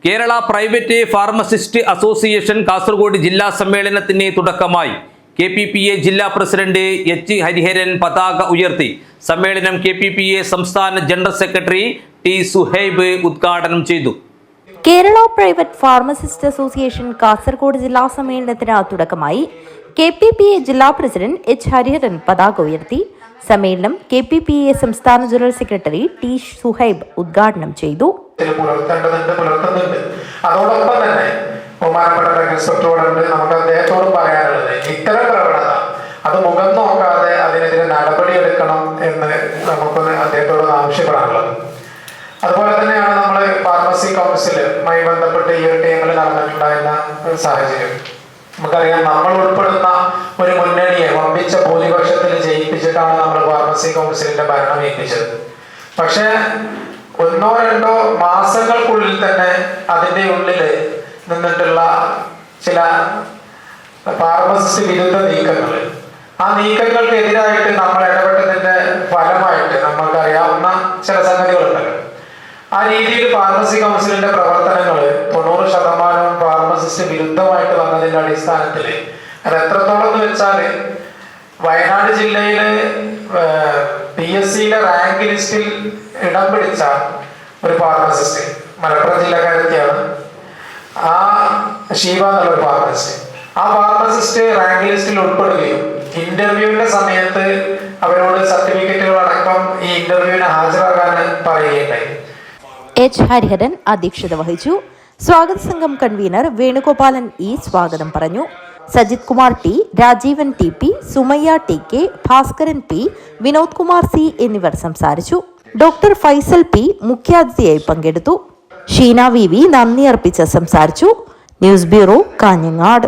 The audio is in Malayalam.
Kerala private pharmacist association Kasaragod ജില്ലാ സമ്മേളനത്തിന് തുടക്കമായി. KPPA ജില്ലാ പ്രസിഡന്റ് എച്ച് ഹരിഹരൻ പതാക ഉയർത്തി. സമ്മേളനം KPPA സംസ്ഥാന ജനറൽ സെക്രട്ടറി ടി സുഹൈബ് ഉദ്ഘാടനം ചെയ്തു. Kerala private pharmacist association Kasaragod ജില്ലാ സമ്മേളനത്തിന് തുടക്കമായി. KPPA ജില്ലാ പ്രസിഡന്റ് എച്ച് ഹരിഹരൻ പതാക ഉയർത്തി. സമ്മേളനം KPPA സംസ്ഥാന ജനറൽ സെക്രട്ടറി ടി സുഹൈബ് ഉദ്ഘാടനം ചെയ്തു. പുലർത്തുന്നുണ്ട്. അതോടൊപ്പം തന്നെ ബഹുമാനപ്പെട്ട റെസ്പെക്ടോടുണ്ട് നമുക്ക് അദ്ദേഹത്തോടും പറയാനുള്ളത്, ഇത്തരം പ്രവണത അത് മുഖം നോക്കാതെ അതിനെതിരെ നടപടിയെടുക്കണം എന്ന് നമുക്ക് അദ്ദേഹത്തോട് ആവശ്യപ്പെടാനുള്ളത്. അതുപോലെ തന്നെയാണ് നമ്മൾ ഫാർമസി കൗൺസിലുമായി ബന്ധപ്പെട്ട് ഈ ഒരു ടീമിൽ നടന്നിട്ടുണ്ടായിരുന്ന ഒരു സാഹചര്യം. നമുക്കറിയാം, നമ്മൾ ഉൾപ്പെടുന്ന ഒരു മുന്നണിയെ വമ്പിച്ച ഭൂരിപക്ഷത്തിൽ ജയിപ്പിച്ചിട്ടാണ് നമ്മൾ ഫാർമസി കൗൺസിലിന്റെ ഭരണം ഏൽപ്പിച്ചത്. പക്ഷെ 1-2 മാസങ്ങൾക്കുള്ളിൽ തന്നെ അതിന്റെ ഉള്ളിൽ നിന്നിട്ടുള്ള ചില ഫാർമസിസ്റ്റ് വിരുദ്ധ നീക്കങ്ങൾ, ആ നീക്കങ്ങൾക്കെതിരായിട്ട് നമ്മൾ ഇടപെട്ടതിന്റെ ഫലമായിട്ട് നമുക്കറിയാവുന്ന ചില സംഗതികളുണ്ടല്ലോ. ആ രീതിയിൽ ഫാർമസി കൗൺസിലിന്റെ പ്രവർത്തനങ്ങൾ 90% ഫാർമസിസ്റ്റ് വിരുദ്ധമായിട്ട് വന്നതിന്റെ അടിസ്ഥാനത്തിൽ അത് എത്രത്തോളം എന്ന് വെച്ചാൽ, വയനാട് ജില്ലയിലെ PSCയിലെ റാങ്ക് ലിസ്റ്റിൽ ഇടം പിടിച്ച ഒരു ഫാർമസിസ്റ്റ്, മലപ്പുറം ജില്ലക്കാരത്തിയാണ്, ആ ഷീബ എന്നുള്ളൊരു ഫാർമസിസ്റ്റ്. ആ ഫാർമസിസ്റ്റ് റാങ്ക് ലിസ്റ്റിൽ ഉൾപ്പെടുകയും ഇന്റർവ്യൂവിന്റെ സമയത്ത് അവരോട് സർട്ടിഫിക്കറ്റുകൾ അടക്കം ഈ ഇന്റർവ്യൂവിന് ഹാജരാകാൻ പറയുകയുണ്ടായി. എച്ച് ഹരിഹരൻ അധ്യക്ഷത വഹിച്ചു. സ്വാഗത സംഘം കൺവീനർ വേണുഗോപാലൻ സ്വാഗതം പറഞ്ഞു. Sajith Kumar T, Rajeevan TP, Sumayya TK, Bhaskaran P, Vinod Kumar C എന്നിവർ സംസാരിച്ചു. ഡോക്ടർ ഫൈസൽ P മുഖ്യാതിഥിയായി പങ്കെടുത്തു. ഷീന VV നന്ദി അർപ്പിച്ച് സംസാരിച്ചു. News bureau, Kanhangad.